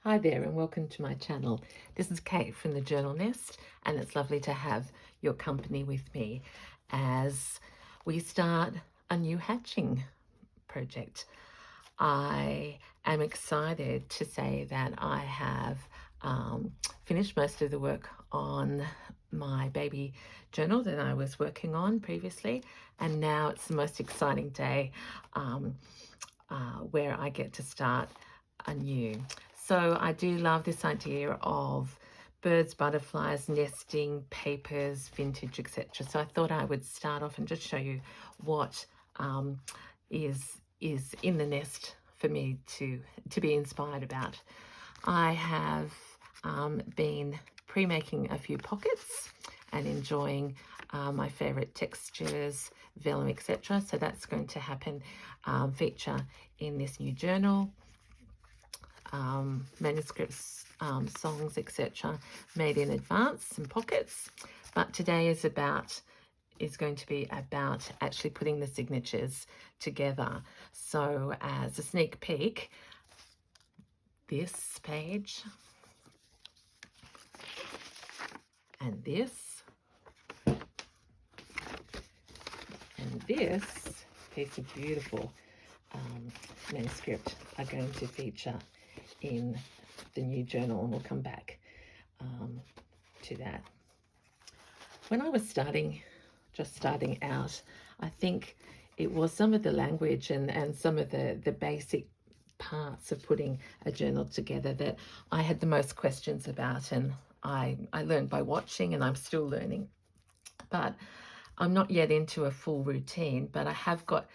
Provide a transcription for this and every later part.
Hi there and welcome to my channel. This is Kate from the Journal Nest, and it's lovely to have your company with me as we start a new hatching project. I am excited to say that I have finished most of the work on my baby journal that I was working on previously, and now it's the most exciting day where I get to start anew. So I do love this idea of birds, butterflies, nesting, papers, vintage, etc. So I thought I would start off and just show you what is in the nest for me to be inspired about. I have been pre-making a few pockets and enjoying my favorite textures, vellum, etc. So that's going to happen, feature in this new journal. Manuscripts, songs, etc. made in advance, some pockets. But today is going to be about actually putting the signatures together. So as a sneak peek, this page and this and this piece of beautiful manuscript are going to feature in the new journal, and we'll come back to that. When I was just starting out, I think it was some of the language and some of the basic parts of putting a journal together that I had the most questions about, and I learned by watching, and I'm still learning. But I'm not yet into a full routine, but I have got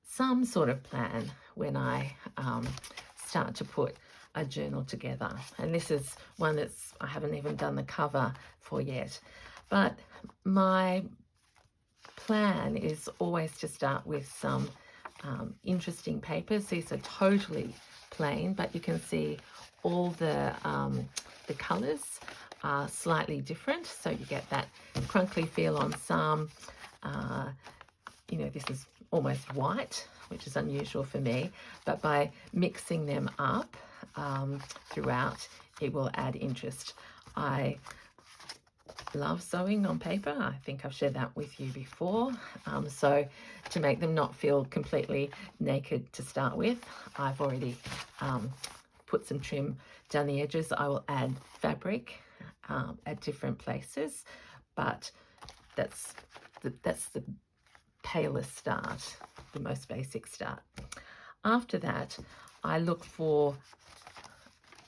some sort of plan when I start to put a journal together. And this is one I haven't even done the cover for yet. But my plan is always to start with some interesting papers. These are totally plain, but you can see all the colors are slightly different. So you get that crunkly feel on some. This is almost white, which is unusual for me, but by mixing them up throughout, it will add interest. I love sewing on paper. I think I've shared that with you before. So to make them not feel completely naked to start with, I've already put some trim down the edges. I will add fabric at different places, but that's the palest start, the most basic start. After that, I look for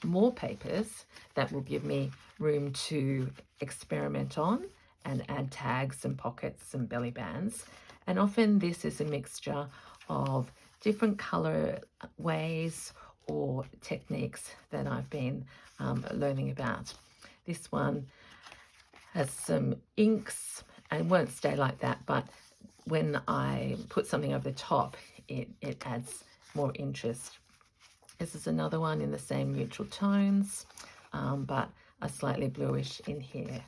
more papers that will give me room to experiment on and add tags and pockets and belly bands. And often this is a mixture of different color ways or techniques that I've been learning about. This one has some inks and won't stay like that, but when I put something over the top, it adds more interest. This is another one in the same neutral tones, but a slightly bluish in here.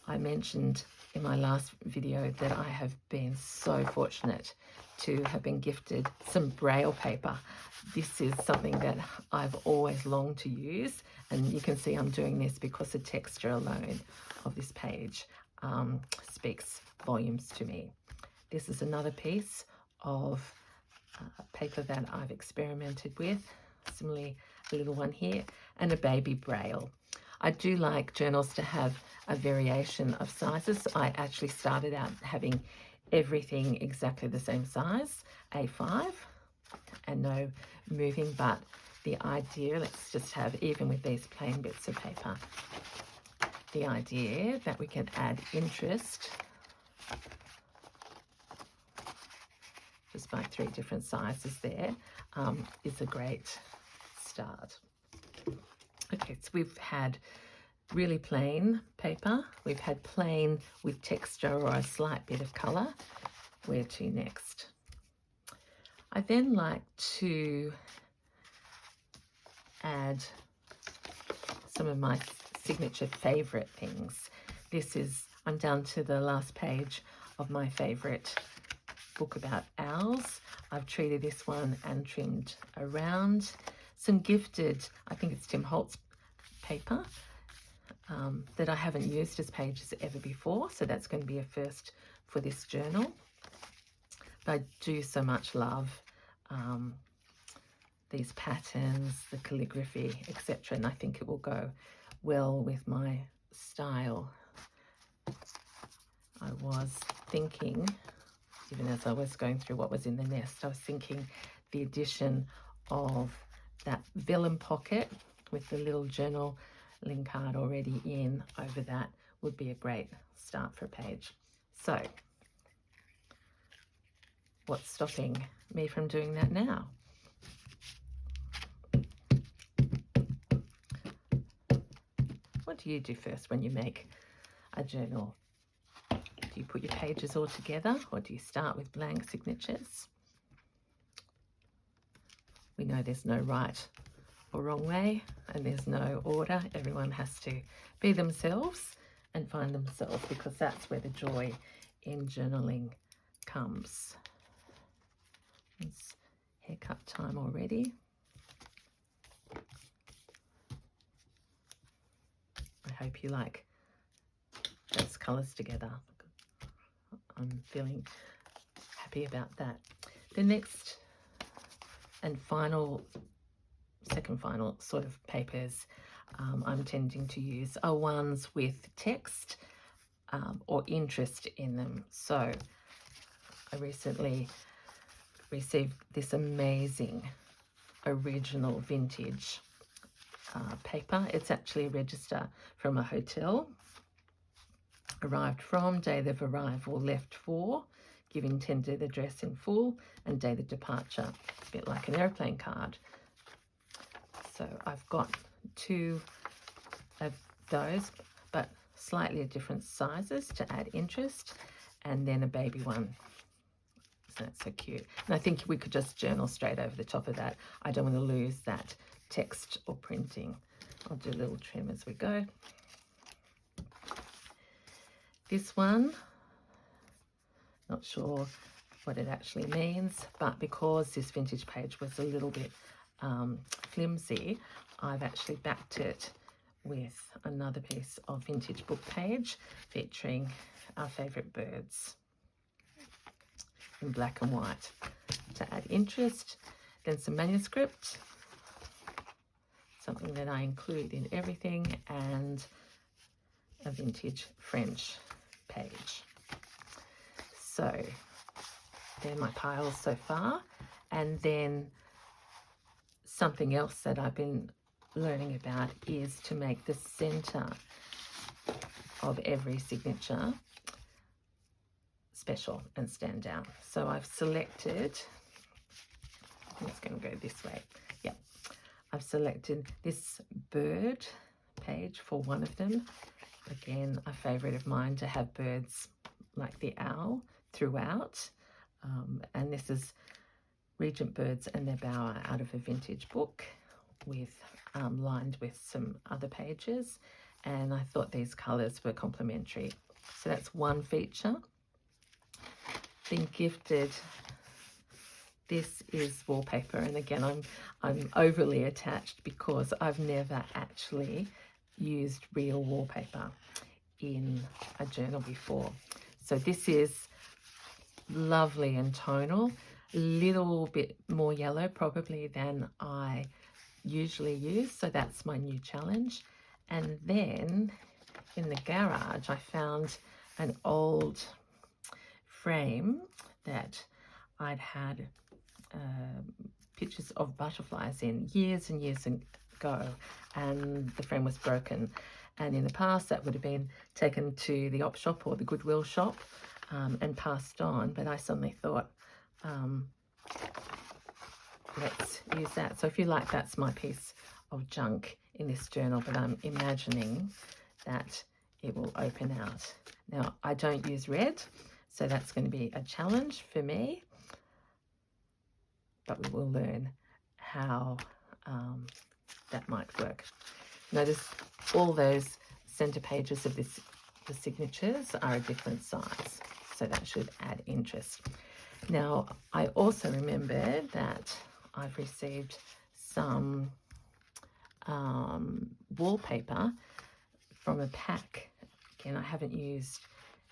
I mentioned in my last video that I have been so fortunate to have been gifted some Braille paper. This is something that I've always longed to use, and you can see I'm doing this because the texture alone of this page speaks volumes to me. This is another piece of paper that I've experimented with. Similarly, a little one here, and a baby Braille. I do like journals to have a variation of sizes. I actually started out having everything exactly the same size, A5, and no moving, but the idea, let's just have, even with these plain bits of paper, the idea that we can add interest just by 3 different sizes there is a great start. Okay, so we've had really plain paper, we've had plain with texture or a slight bit of colour. Where to next? I then like to add some of my signature favourite things. I'm down to the last page of my favourite book about owls. I've treated this one and trimmed around. some gifted, I think it's Tim Holtz paper, that I haven't used as pages ever before. So that's going to be a first for this journal. But I do so much love these patterns, the calligraphy, etc. And I think it will go well with my style. I was thinking, even as I was going through what was in the nest, I was thinking the addition of that vellum pocket with the little journaling card already in over that would be a great start for a page. So what's stopping me from doing that now? What do you do first when you make a journal? Do you put your pages all together, or do you start with blank signatures? We know there's no right or wrong way, and there's no order. Everyone has to be themselves and find themselves, because that's where the joy in journaling comes. It's haircut time already. I hope you like those colours together. I'm feeling happy about that. The next and second final sort of papers I'm tending to use are ones with text or interest in them. So I recently received this amazing original vintage paper. It's actually a register from a hotel. Arrived from, date of arrival, left for, giving tender address in full, and date of departure. It's a bit like an airplane card. So I've got 2 of those, but slightly different sizes to add interest, and then a baby one. So that's so cute. And I think we could just journal straight over the top of that. I don't want to lose that text or printing. I'll do a little trim as we go. This one, not sure what it actually means, but because this vintage page was a little bit flimsy, I've actually backed it with another piece of vintage book page featuring our favourite birds in black and white to add interest. Then some manuscript, something that I include in everything, and a vintage French page. So they're my piles so far. And then something else that I've been learning about is to make the center of every signature special and stand out. So I've selected, I'm just going to go this way. Yeah, I've selected this bird page for one of them. Again, a favorite of mine to have birds like the owl throughout. And this is Regent Birds and Their Bower out of a vintage book with lined with some other pages. And I thought these colours were complementary. So that's one feature. Been gifted, this is wallpaper, and again I'm overly attached because I've never actually used real wallpaper in a journal before. So this is lovely and tonal, a little bit more yellow probably than I usually use, so that's my new challenge. And then in the garage I found an old frame that I'd had pictures of butterflies in years and years ago, and the frame was broken, and in the past that would have been taken to the op shop or the Goodwill shop and passed on, but I suddenly thought let's use that. So if you like, that's my piece of junk in this journal, but I'm imagining that it will open out. Now I don't use red, so that's going to be a challenge for me, but we will learn how that might work. Notice all those center pages of this, the signatures are a different size, so that should add interest. Now I also remembered that I've received some wallpaper from a pack. Again, I haven't used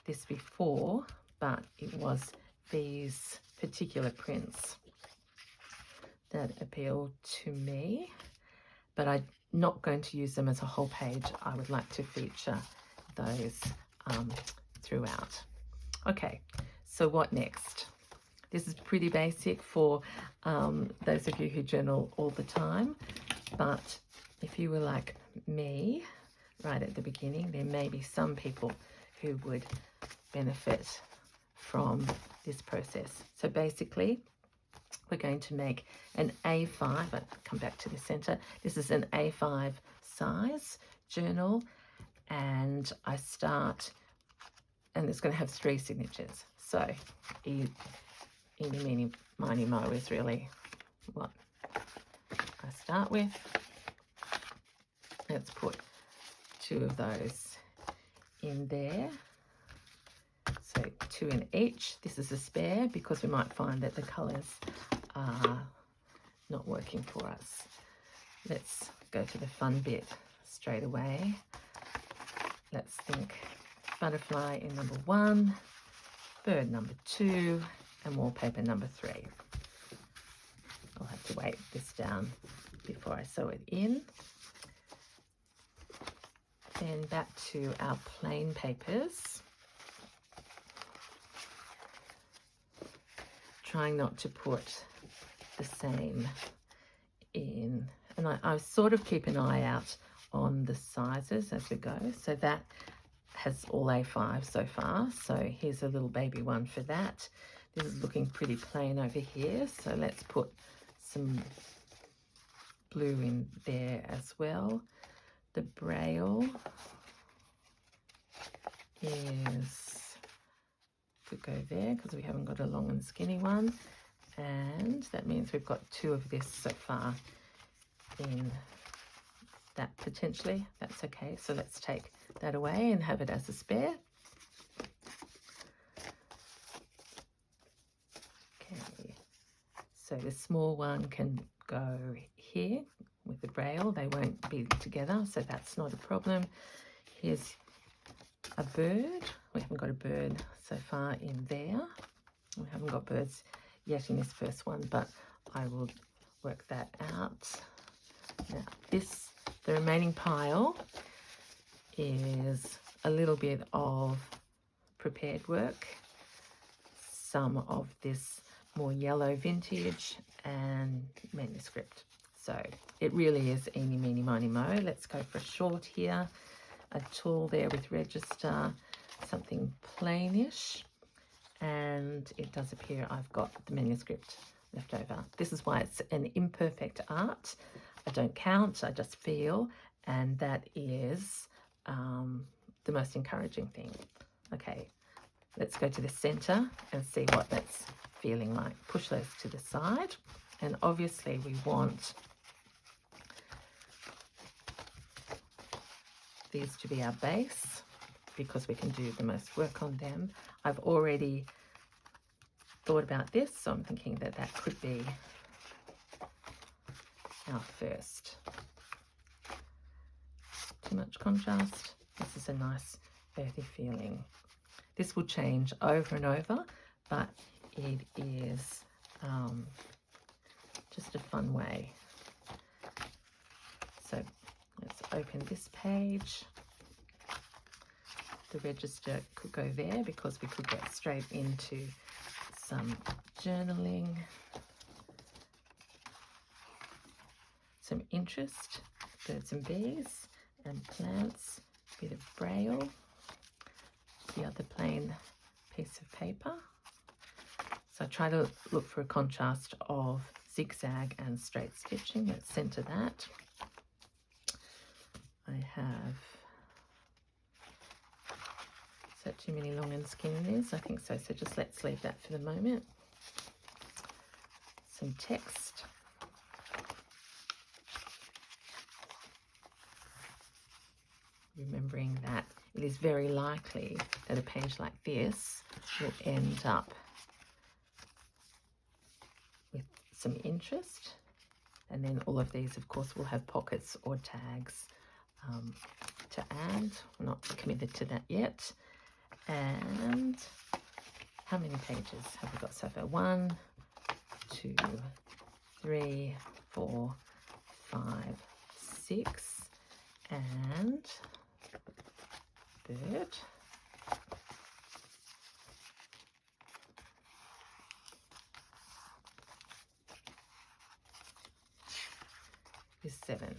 this before, but it was these particular prints that appealed to me, but I'm not going to use them as a whole page. I would like to feature those throughout. Okay, so what next? This is pretty basic for those of you who journal all the time, but if you were like me right at the beginning, there may be some people who would benefit from this process. So basically, we're going to make an A5, I'll come back to the center. This is an A5 size journal, and I start, and it's going to have 3 signatures. So, eeny, meeny, miny, mo is really what I start with. Let's put 2 of those in there. So 2 in each. This is a spare because we might find that the colours are not working for us. Let's go to the fun bit straight away. Let's think butterfly in number 1, bird number 2, and wallpaper number 3. I'll have to weight this down before I sew it in. Then back to our plain papers. Trying not to put the same in, and I sort of keep an eye out on the sizes as we go. So that has all A5 so far, so here's a little baby one for that. This is looking pretty plain over here, so let's put some blue in there as well. The braille could go there because we haven't got a long and skinny one, and that means we've got 2 of this so far in that potentially. That's okay, so let's take that away and have it as a spare. Okay, so the small one can go here with the braille. They won't be together, so that's not a problem. Here's a bird. We haven't got a bird so far in there. We haven't got birds yet in this first one, but I will work that out. Now the remaining pile is a little bit of prepared work, some of this more yellow vintage, and manuscript. So it really is eeny, meeny, miny, mo. Let's go for a short here. A tool there with register, something plainish, and it does appear I've got the manuscript left over. This is why it's an imperfect art. I don't count, I just feel, and that is the most encouraging thing. Okay, let's go to the center and see what that's feeling like. Push those to the side, and obviously we want these to be our base because we can do the most work on them. I've already thought about this, so I'm thinking that that could be our first. Too much contrast. This is a nice earthy feeling. This will change over and over, but it is just a fun way. So let's open this page. The register could go there because we could get straight into some journaling, some interest, birds and bees and plants, a bit of braille, the other plain piece of paper. So I try to look for a contrast of zigzag and straight stitching. Let's center that. I have, is that too many long and skinnies? I think so, so just let's leave that for the moment. Some text. Remembering that it is very likely that a page like this will end up with some interest And then all of these, of course, will have pockets or tags to add. I'm not committed to that yet. And how many pages have we got so far? 1, 2, 3, 4, 5, 6, and third. Is 7.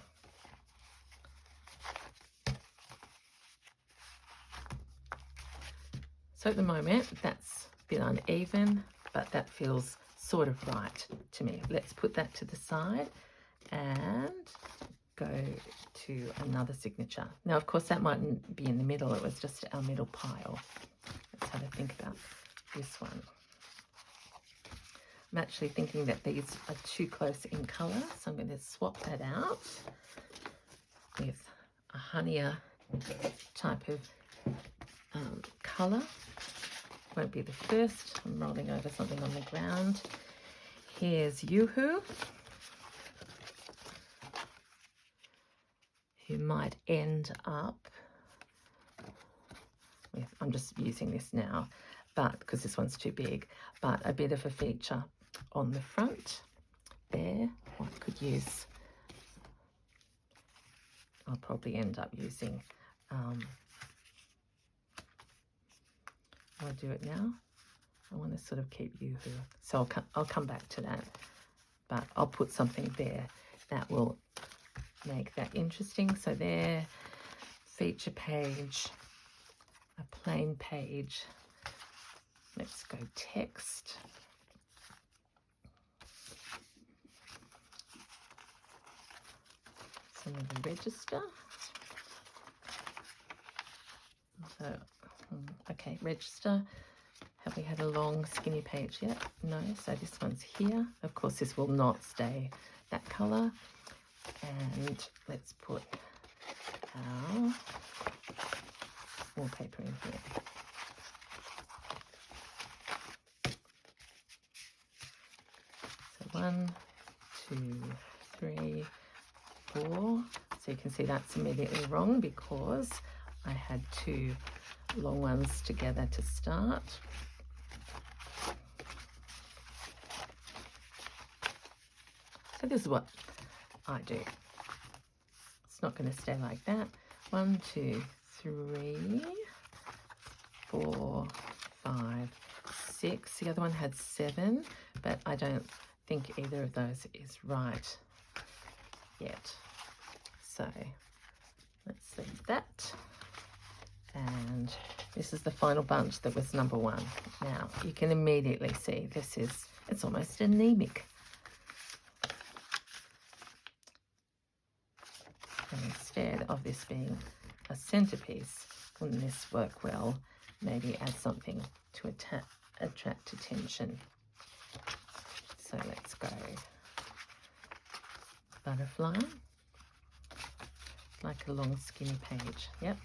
So at the moment that's a bit uneven, but that feels sort of right to me. Let's put that to the side and go to another signature. Now, of course, that mightn't be in the middle. It was just our middle pile. Let's have a think about this one. I'm actually thinking that these are too close in colour, so I'm going to swap that out with a honeyar type of colour. Won't be the first. I'm rolling over something on the ground. Here's Yoo-hoo, who might end up with, I'm just using this now, but because this one's too big, but a bit of a feature on the front there. I could use, I'll probably end up using, I'll do it now. I want to sort of keep Yoo-hoo, so I'll come back to that, but I'll put something there that will make that interesting. So there, feature page, a plain page. Let's go text. Some of the register. So, okay, register. Have we had a long skinny page yet? No, so this one's here. Of course, this will not stay that colour. And let's put our wallpaper in here. So 1, 2, 3, 4. So you can see that's immediately wrong because I had 2 long ones together to start. So this is what I do. It's not going to stay like that. 1, 2, 3, 4, 5, 6. The other one had 7, but I don't think either of those is right yet. So let's leave that. And this is the final bunch that was number 1. Now you can immediately see this is, it's almost anemic. And instead of this being a centerpiece, wouldn't this work well? Maybe add something to attract attention. So let's go butterfly, like a long skinny page. Yep.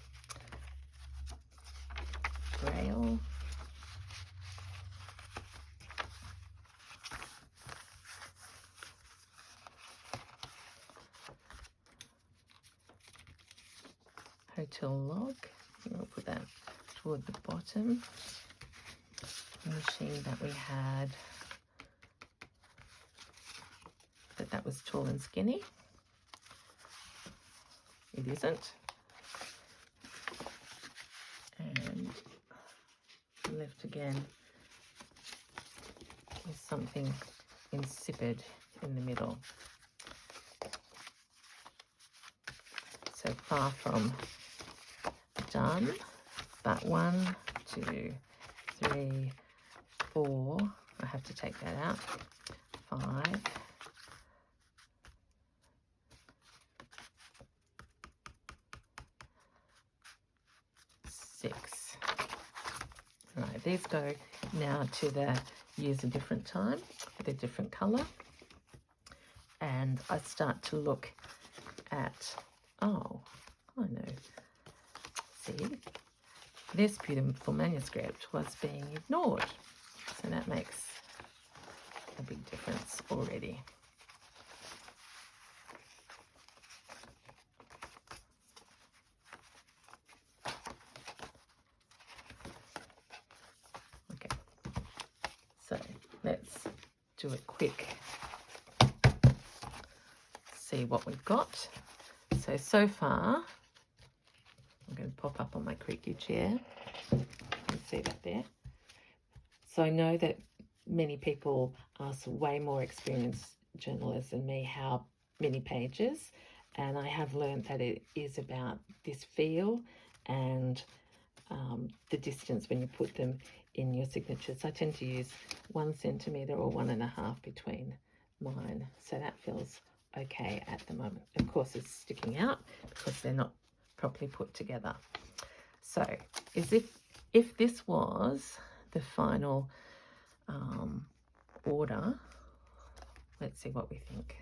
Braille. Hotel log. We'll put that toward the bottom. Wishing that we had that was tall and skinny. It isn't. And left again with something insipid in the middle. So far from done, but 1, 2, 3, 4. I have to take that out. 5. 6. Right, these go now to the use a different time with a different colour, and I start to look at, oh, I know. See, this beautiful manuscript was being ignored, so that makes a big difference already. do a quick see what we've got. So far, I'm going to pop up on my creaky chair. You can see that there. So I know that many people ask way more experienced journalists than me how many pages, and I have learned that it is about this feel and the distance when you put them in your signatures. I tend to use 1 centimetre or 1.5 between mine, so that feels okay at the moment. Of course it's sticking out because they're not properly put together. So as if this was the final order, let's see what we think.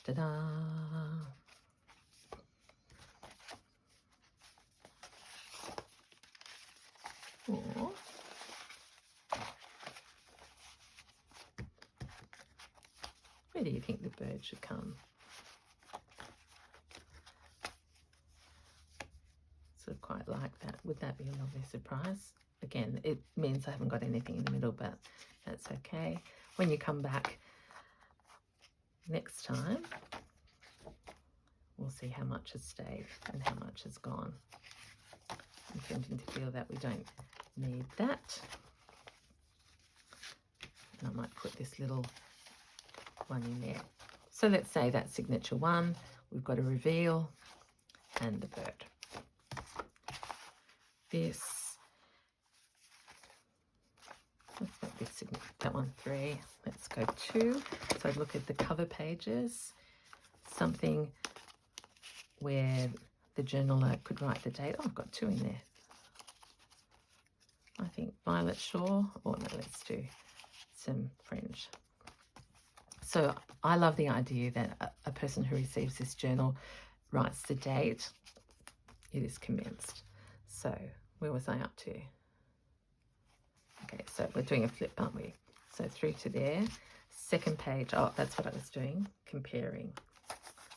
Ta-da! Aww. Where do you think the bird should come? Sort of quite like that. Would that be a lovely surprise? Again, it means I haven't got anything in the middle, but that's okay. When you come back next time, we'll see how much has stayed and how much has gone. I'm tending to feel that we don't need that. And I might put this little one in there. So let's say that's signature 1. We've got a reveal and the bird. This, let's make this, that one 3. Let's go 2. So I'd look at the cover pages, something where the journaler could write the date. Oh, I've got 2 in there. I think Violet Shaw, or no, let's do some fringe. So I love the idea that a person who receives this journal writes the date it is commenced. So where was I up to? Okay, so we're doing a flip, aren't we? So through to there. Second page, oh, that's what I was doing, comparing.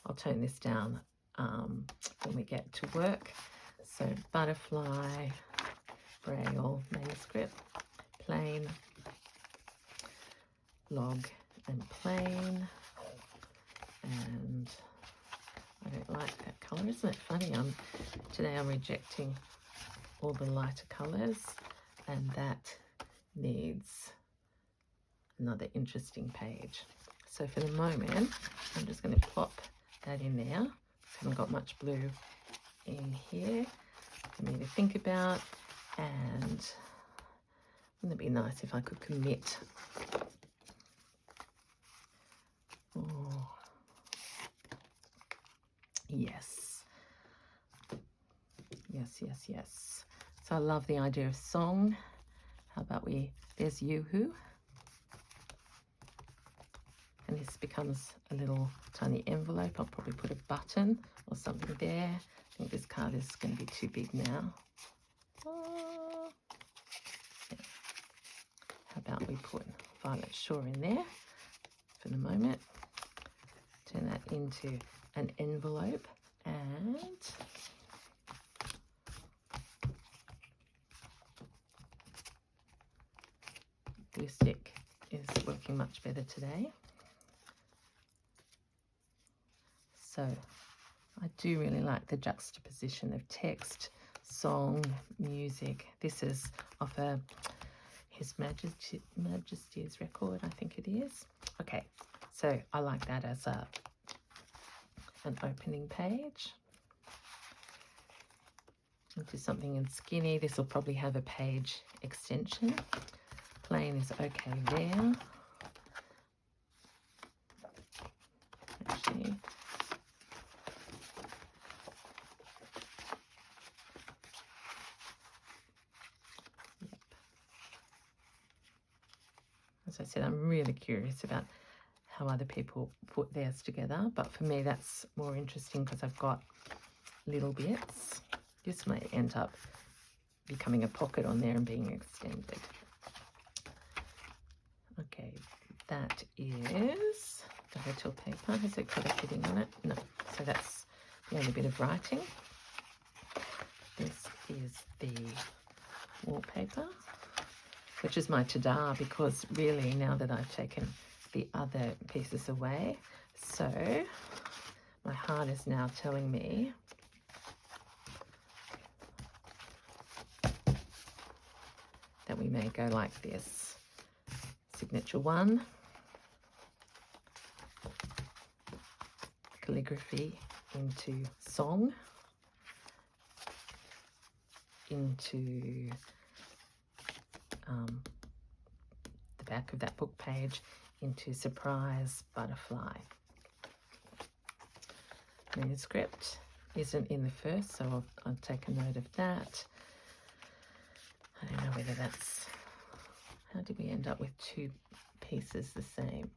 I'll tone this down when we get to work. So butterfly, braille, manuscript, plain, log and plain, and I don't like that colour. Isn't it funny? Today I'm rejecting all the lighter colours, and that needs another interesting page. So for the moment, I'm just going to plop that in there. I haven't got much blue in here for me to think about, and wouldn't it be nice if I could commit? Oh, yes. Yes. So I love the idea of song. How about there's Yoo-hoo. And this becomes a little tiny envelope. I'll probably put a button or something there. I think this card is going to be too big now. Oh. Yeah. How about we put Violet Shaw in there for the moment. Turn that into an envelope, and glue stick is working much better today. So I do really like the juxtaposition of text, song, music. This is off His Majesty's record, I think it is. Okay, so I like that as an opening page. Into something in skinny. This will probably have a page extension. Plain is okay there. Actually, yep. As I said, I'm really curious about how other people put theirs together, but for me that's more interesting because I've got little bits. This may end up becoming a pocket on there and being extended. Okay, that is the hotel paper. Has it got a fitting on it? No. So that's the only bit of writing. This is the wallpaper, which is my ta-da, because really now that I've taken the other pieces away, so my heart is now telling me that we may go like this. Signature 1, calligraphy into song, into the back of that book page, into surprise butterfly. Manuscript isn't in the first, so I'll take a note of that. I don't know whether that's, how did we end up with two pieces the same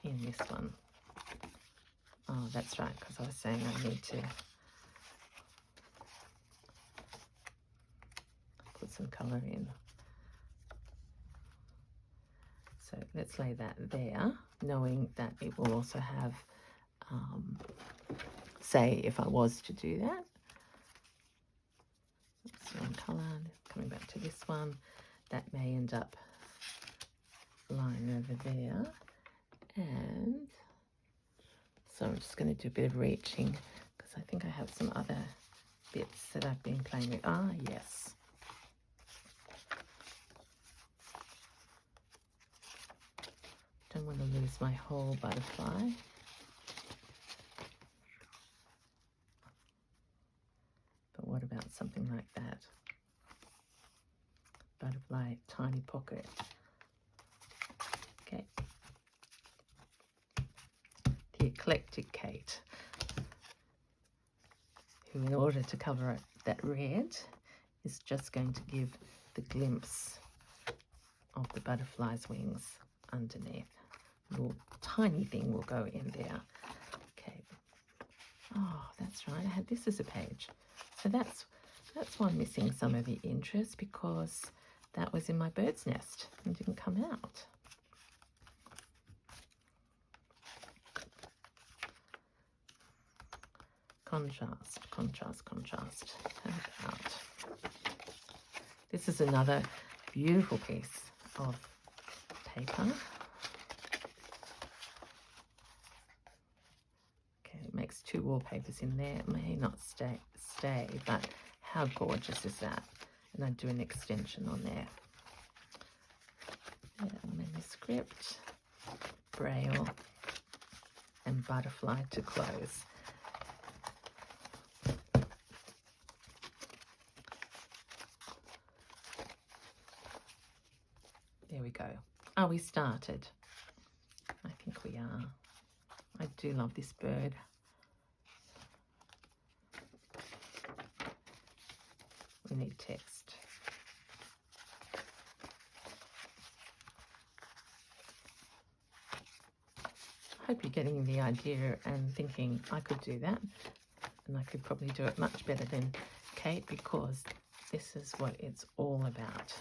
in this one? Oh, that's right, because I was saying I need to put some colour in. So let's lay that there, knowing that it will also have, say, if I was to do that, that's one colour, coming back to this one, that may end up lying over there. And so I'm just going to do a bit of reaching, because I think I have some other bits that I've been playing with. Ah, yes. Don't want to lose my whole butterfly. But what about something like that? Butterfly, tiny pocket. Okay. The eclectic Kate, who in order to cover that red is just going to give the glimpse of the butterfly's wings underneath. A little tiny thing will go in there. Okay. Oh, that's right. I had this as a page. So that's why I'm missing some of the interest, because that was in my bird's nest and didn't come out. Contrast, contrast, contrast. How about? This is another beautiful piece of paper. Okay, it makes two wallpapers in there. It may not stay, but how gorgeous is that? And I do an extension on there. Yeah, manuscript, braille, and butterfly to close. There we go. Are we started? I think we are. I do love this bird. We need text. I hope you're getting the idea and thinking I could do that, and I could probably do it much better than Kate, because this is what it's all about.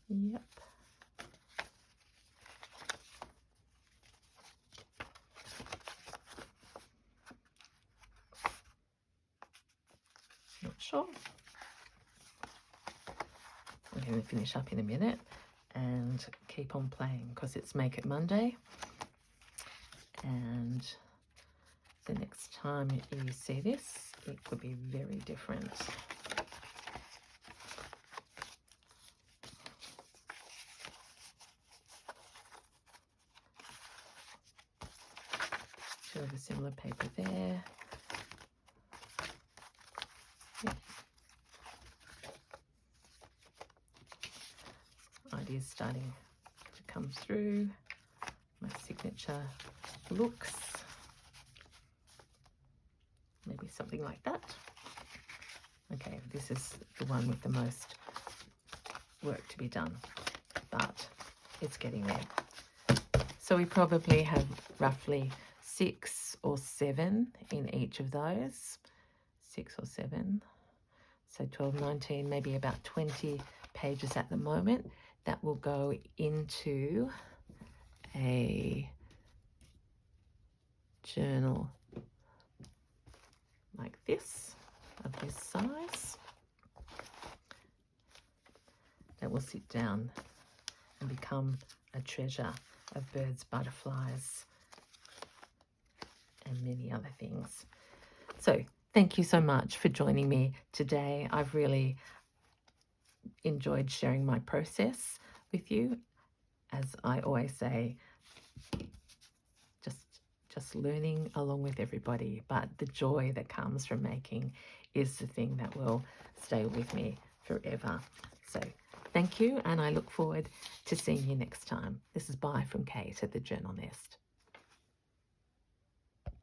Yep. Not sure. I'm going to finish up in a minute and keep on playing, because it's Make It Monday, and the next time you see this, it could be very different. Two of a similar paper there. Yep. Ideas starting to come through. My signature looks. Maybe something like that. Okay, this is the one with the most work to be done, but it's getting there. So we probably have roughly 6 or 7 in each of those, 6 or 7. So 12, 19, maybe about 20 pages at the moment. That will go into a journal like this, of this size. That will sit down and become a treasure of birds, butterflies, and many other things. So thank you so much for joining me today. I've really enjoyed sharing my process with you. As I always say, just learning along with everybody, but the joy that comes from making is the thing that will stay with me forever. So thank you, and I look forward to seeing you next time. This is Bye from Kate at the Journal Nest.